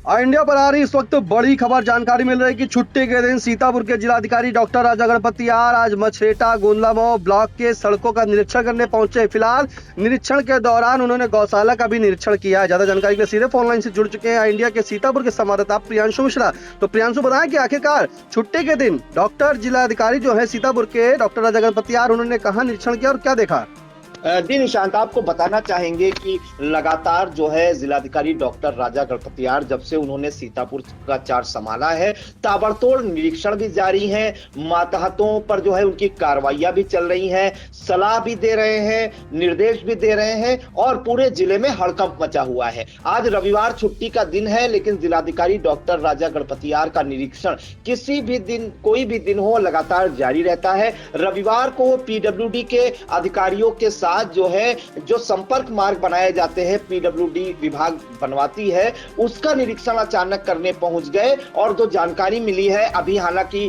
India पर आ रही इस वक्त बड़ी खबर जानकारी मिल रही है कि छुट्टी के दिन सीतापुर के जिलाधिकारी डॉक्टर राजा गणपति आर आज मछरेटा गोंदलामऊ ब्लॉक के सड़कों का निरीक्षण करने पहुंचे। फिलहाल निरीक्षण के दौरान उन्होंने गौशाला का भी निरीक्षण किया है। ज्यादा जानकारी के लिए सीधे फोन लाइन से जुड़ चुके हैं इंडिया के सीतापुर के संवाददाता प्रियांशु मिश्रा। तो प्रियांशु, बताएं कि आखिरकार छुट्टी के दिन डॉक्टर जिलाधिकारी जो है सीतापुर के डॉक्टर राजा गणपति आर, उन्होंने कहाँ निरीक्षण किया और क्या देखा? जी निशांत, आपको बताना चाहेंगे कि लगातार जो है जिलाधिकारी डॉक्टर राजा गणपतियार जब से उन्होंने सीतापुर का चार्ज संभाला है, ताबड़तोड़ निरीक्षण भी जारी है, मातहतों पर जो है उनकी कार्रवाइयां भी चल रही हैं, सलाह भी दे रहे हैं, निर्देश भी दे रहे हैं और पूरे जिले में हड़कंप मचा हुआ है। आज रविवार छुट्टी का दिन है, लेकिन जिलाधिकारी डॉक्टर राजा गणपतियार का निरीक्षण किसी भी दिन, कोई भी दिन हो, लगातार जारी रहता है। रविवार को पीडब्ल्यूडी के अधिकारियों के साथ जो है जो संपर्क मार्ग बनाए जाते हैं, पीडब्ल्यूडी विभाग बनवाती है, उसका निरीक्षण अचानक करने पहुंच गए और जो जानकारी मिली है अभी, हालांकि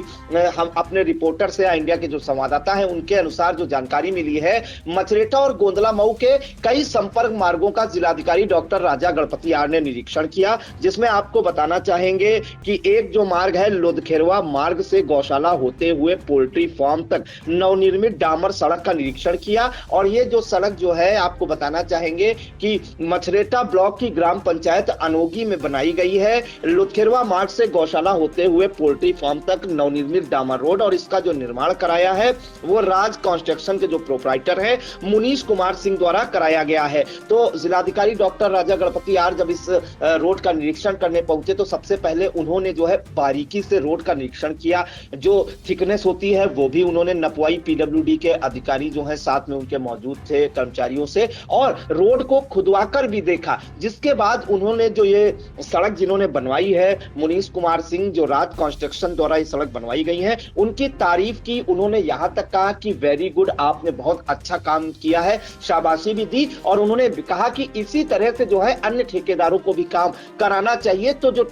हम अपने रिपोर्टर से, इंडिया के जो संवाददाता हैं उनके अनुसार जो जानकारी मिली है, मछरेटा और गोंदलामऊ के कई संपर्क मार्गों का जिलाधिकारी डॉक्टर राजा गणपतियार ने निरीक्षण किया, जिसमें आपको बताना चाहेंगे कि एक जो मार्ग है लोधखेरवा मार्ग से गौशाला होते हुए पोल्ट्री फार्म तक नवनिर्मित डामर सड़क का निरीक्षण किया। और ये जो सड़क जो है, आपको बताना चाहेंगे कि मछरेटा ब्लॉक की ग्राम पंचायत अनोगी में बनाई गई है। लोधखेरवा मार्ग से गौशाला होते हुए पोल्ट्री फार्म तक नवनिर्मित डामर रोड, और इसका जो निर्माण कराया है वो राज कंस्ट्रक्शन के जो प्रोप्राइटर है मुनीश कुमार सिंह द्वारा कराया गया है। तो जिलाधिकारी डॉक्टर राजा गणपतियार जब इस रोड का निरीक्षण करने पहुंचे तो सबसे पहले उन्होंने जो है बारीकी से रोड का निरीक्षण किया, जो थिकनेस होती है वो भी उन्होंने नपवाई। पीडब्ल्यूडी के अधिकारी जो है साथ में उनके मौजूद थे कर्मचारियों से, और रोड को खुदवाकर भी देखा। जिसके बाद उन्होंने जो ये सड़क जिन्होंने बनवाई है, मुनीश कुमार सिंह, जो राज कंस्ट्रक्शन द्वारा ये सड़क बनवाई गई है, उनकी तारीफ की। उन्होंने यहां तक कहा कि वेरी गुड, आपने बहुत अच्छा काम किया है, शाबाशी भी दी। और उन्होंने कहा कि इसी तरह से जो है अन्य ठेकेदारों को भी काम कराना चाहिए। तो जो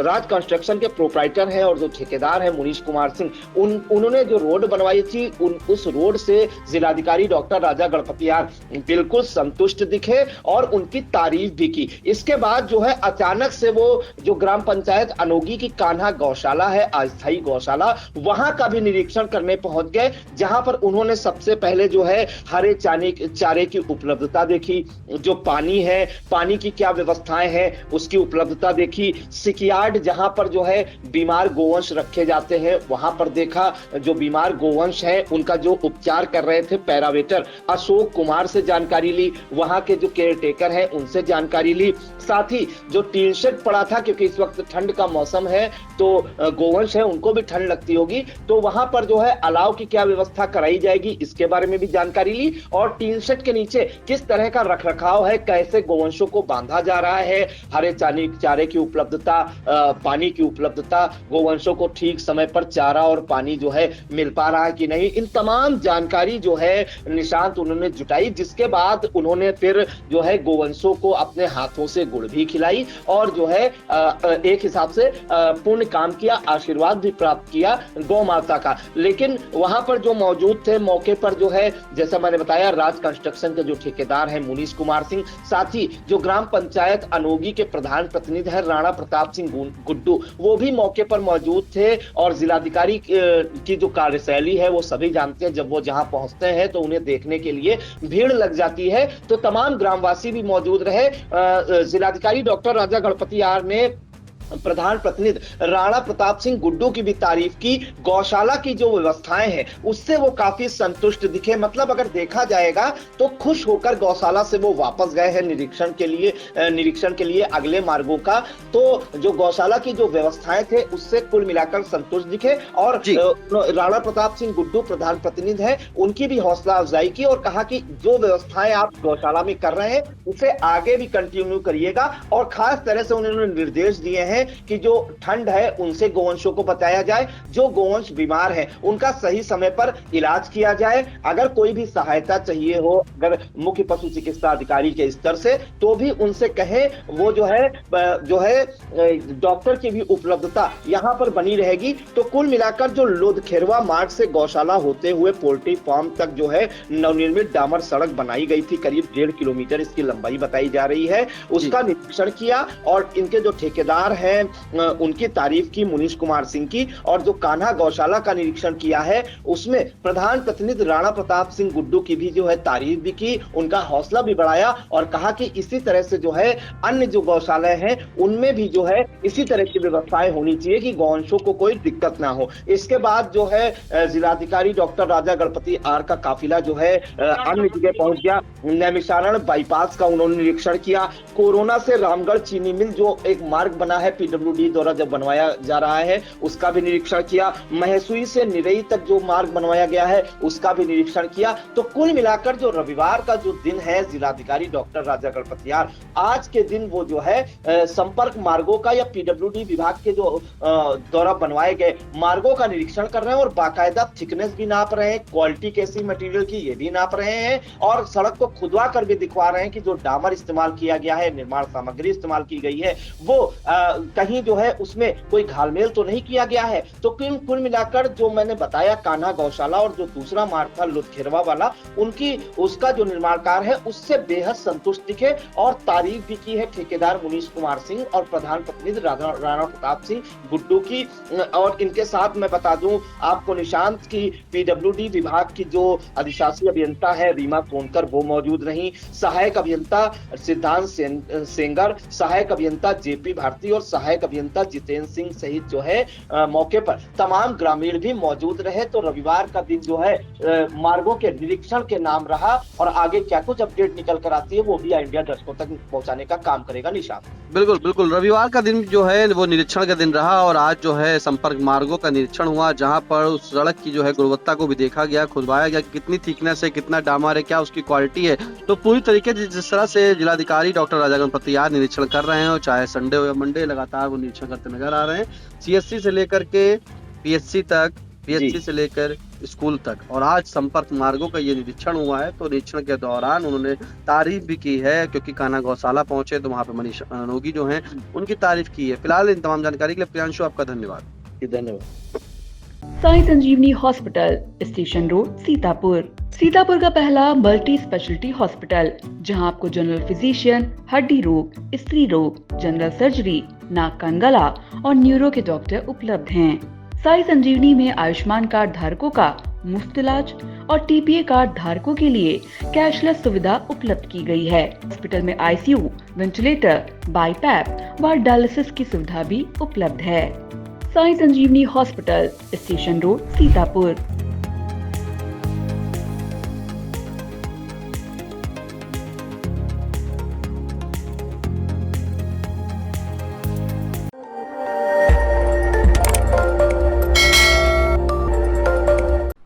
राज कंस्ट्रक्शन के प्रोप्राइटर हैं और जो ठेकेदार हैं मुनीश कुमार सिंह, उन्होंने जो रोड बनवाई थी, उस रोड से जिलाधिकारी डॉक्टर राजा गणपतियार बिल्कुल संतुष्ट दिखे और उनकी तारीफ भी की। इसके बाद जो है अचानक से वो जो ग्राम पंचायत अनोगी की कान्हा गौशाला है, अस्थायी गौशाला, वहां का भी निरीक्षण करने पहुंच गए, जहां पर उन्होंने सबसे पहले जो है हरे चारे की उपलब्धता देखी, जो पानी है, पानी की क्या व्यवस्थाएं हैं उसकी उपलब्धता देखी। सिकयार्ड जहां पर जो है बीमार गोवंश रखे जाते हैं वहां पर देखा, जो बीमार गोवंश है उनका जो उपचार कर रहे थे पैरावेटर अशोक कुमार से जानकारी ली, वहां के जो केयर टेकर हैं उनसे जानकारी ली। साथ ही जो टीन शेड पड़ा था, क्योंकि इस वक्त ठंड का मौसम है तो गोवंश है उनको भी ठंड लगती होगी, तो वहां पर जो है अलाव की क्या व्यवस्था कराई जाएगी इसके बारे में भी जानकारी ली। और टीन शेड के नीचे किस तरह का रखरखाव है, कैसे गोवंशों को बांधा जा रहा है, हरे चारे की उपलब्धता, पानी की उपलब्धता, गोवंशों को ठीक समय पर चारा और पानी जो है मिल पा रहा है कि नहीं, इन तमाम जानकारी जो है निशांत उन्होंने जुटाई। जिसके बाद उन्होंने फिर जो है गोवंशों को अपने हाथों से गुड़ भी खिलाई और जो है एक हिसाब से पुण्य काम किया, आशीर्वाद भी प्राप्त किया गौ माता का। लेकिन वहां पर जो मौजूद थे मौके पर जो है, जैसा मैंने बताया, राज कंस्ट्रक्शन के जो ठेकेदार हैं मुनीश कुमार सिंह, साथ ही जो ग्राम पंचायत अनोगी के प्रधान प्रतिनिधि है राणा प्रताप सिंह गुड्डू, वो भी मौके पर मौजूद थे। और जिलाधिकारी की जो कार्यशैली है वो सभी जानते हैं, जब वो जहां पहुंचते हैं तो उन्हें देखने के लिए भीड़ लग जाती है। तो तमाम ग्रामवासी भी मौजूद रहे। जिलाधिकारी डॉक्टर राजा गणपतियार ने प्रधान प्रतिनिधि राणा प्रताप सिंह गुड्डू की भी तारीफ की। गौशाला की जो व्यवस्थाएं हैं उससे वो काफी संतुष्ट दिखे। मतलब अगर देखा जाएगा तो खुश होकर गौशाला से वो वापस गए हैं निरीक्षण के लिए अगले मार्गों का। तो जो गौशाला की जो व्यवस्थाएं थे उससे कुल मिलाकर संतुष्ट दिखे। और राणा प्रताप सिंह गुड्डू प्रधान प्रतिनिधि है, उनकी भी हौसला अफजाई की और कहा कि जो व्यवस्थाएं आप गौशाला में कर रहे हैं उसे आगे भी कंटिन्यू करिएगा। और खास तरह से उन्होंने निर्देश दिए हैं हैं कि जो ठंड है उनसे गोवंशों को बचाया जाए, जो गोवंश बीमार हैं उनका सही समय पर इलाज किया जाए। अगर कोई भी सहायता चाहिए हो अगर मुख्य पशु चिकित्सा अधिकारी के स्तर से, तो भी उनसे कहें, वो जो है डॉक्टर की भी उपलब्धता यहाँ पर बनी रहेगी। तो कुल मिलाकर जो लोधखेरवा मार्ग से गौशाला होते हुए पोल्ट्री फार्म तक जो है नवनिर्मित डामर सड़क बनाई गई थी, करीब 1.5 किलोमीटर इसकी लंबाई बताई जा रही है, उसका निरीक्षण किया और इनके जो ठेकेदार हैं उनकी तारीफ की, मुनीश कुमार सिंह की। और जो कान्हा गौशाला का निरीक्षण किया है उसमें प्रधान प्रतिनिधि राणा प्रताप सिंह गुड्डू की भी जो है तारीफ भी की, उनका हौसला भी बढ़ाया और कहा कि इसी तरह से जो है अन्य जो गौशालाएं हैं उनमें भी जो है इसी तरह की व्यवस्थाएं होनी चाहिए कि गौवंशों को कोई दिक्कत ना हो। इसके बाद जो है जिलाधिकारी डॉक्टर राजा गणपति आर का काफिला जो है अन्य जगह पहुंच गया। नैमिषारण बाईपास का उन्होंने निरीक्षण किया। कोरोना से रामगढ़ चीनी मिल जो एक मार्ग बना है पीडब्ल्यूडी द्वारा जब बनवाया जा रहा है उसका भी निरीक्षण किया। महेसुई से निरई तक जो मार्ग बनवाया गया है उसका भी निरीक्षण किया। तो कुल मिलाकर जो रविवार का जो दिन है जिलाधिकारी डॉक्टर राजा गणपतियार आज के दिन वो जो है संपर्क मार्गों का या पीडब्ल्यूडी विभाग के जो द्वारा बनवाए गए मार्गों का निरीक्षण कर रहे हैं और बाकायदा थिकनेस भी नाप रहे हैं, क्वालिटी कैसी मटेरियल की ये भी नाप रहे हैं और सड़क को खुदवा कर भी दिखवा रहे हैं कि जो डामर इस्तेमाल किया गया है, निर्माण सामग्री इस्तेमाल की गई है, वो कहीं जो है उसमें कोई घालमेल तो नहीं किया गया है। तो कुल मिलाकर जो मैंने बताया कान्हा गौशाला और जो दूसरा मार्ग था लोधखेरवा वाला, उसका जो निर्माण कार्य है उससे बेहद संतुष्ट दिखे और तारीफ भी की है ठेकेदार मुनीश कुमार सिंह और प्रधान प्रतिनिधि राणा प्रताप सिंह गुड्डू की। और इनके साथ मैं बता दूं आपको निशांत की पीडब्ल्यूडी विभाग की जो अधिशासी अभियंता है रीमा कोनकर वो मौजूद रही, सहायक अभियंता सिद्धांत सेंगर, सहायक अभियंता जेपी भारती और सहायक अभियंता जितेंद्र सिंह सहित जो है मौके पर तमाम ग्रामीण भी मौजूद रहे। तो रविवार का दिन जो है मार्गों के निरीक्षण के नाम रहा और आगे क्या कुछ अपडेट निकल कर आती है वो भी इंडिया दर्शकों तक पहुंचाने का काम करेगा। निशांत बिल्कुल बिल्कुल, रविवार का दिन जो है वो निरीक्षण का दिन रहा और आज जो है संपर्क मार्गों का निरीक्षण हुआ जहां पर उस सड़क की जो है गुणवत्ता को भी देखा गया, खुदवाया गया, कितनी थिकनेस है, कितना डामर है, क्या उसकी क्वालिटी है। तो पूरी तरीके से जिस तरह से जिलाधिकारी डॉक्टर राजा गणपतियार निरीक्षण कर रहे हैं, चाहे संडे हो या मंडे, लगातार वो निरीक्षण करते नजर आ रहे हैं, सीएससी से लेकर के पीएचसी तक, पीएचसी से लेकर स्कूल तक। और आज संपर्क मार्गों का ये निरीक्षण हुआ है। तो निरीक्षण के दौरान उन्होंने तारीफ भी की है, क्योंकि कान्हा गौशाला पहुंचे तो वहां पे मनीष नोगी जो हैं उनकी तारीफ की है। फिलहाल इन तमाम जानकारी के लिए प्रियांशु आपका धन्यवाद। धन्यवाद। Sai Sanjeevani hospital, station road, Sitapur. Sitapur का पहला मल्टी स्पेशलिटी हॉस्पिटल जहां आपको जनरल फिजिशियन, हड्डी रोग, स्त्री रोग, जनरल सर्जरी, नाक कान गला और न्यूरो के डॉक्टर उपलब्ध हैं। साई संजीवनी में आयुष्मान कार्ड धारकों का मुफ्त इलाज और टीपीए कार्ड धारकों के लिए कैशलेस सुविधा उपलब्ध की गई है। हॉस्पिटल में आईसीयू, वेंटिलेटर, बाईपैप व डायलिसिस की सुविधा भी उपलब्ध है। Sai Sanjeevani hospital, station road, Sitapur.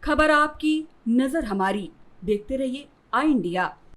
खबर आपकी, नजर हमारी। देखते रहिए आई इंडिया।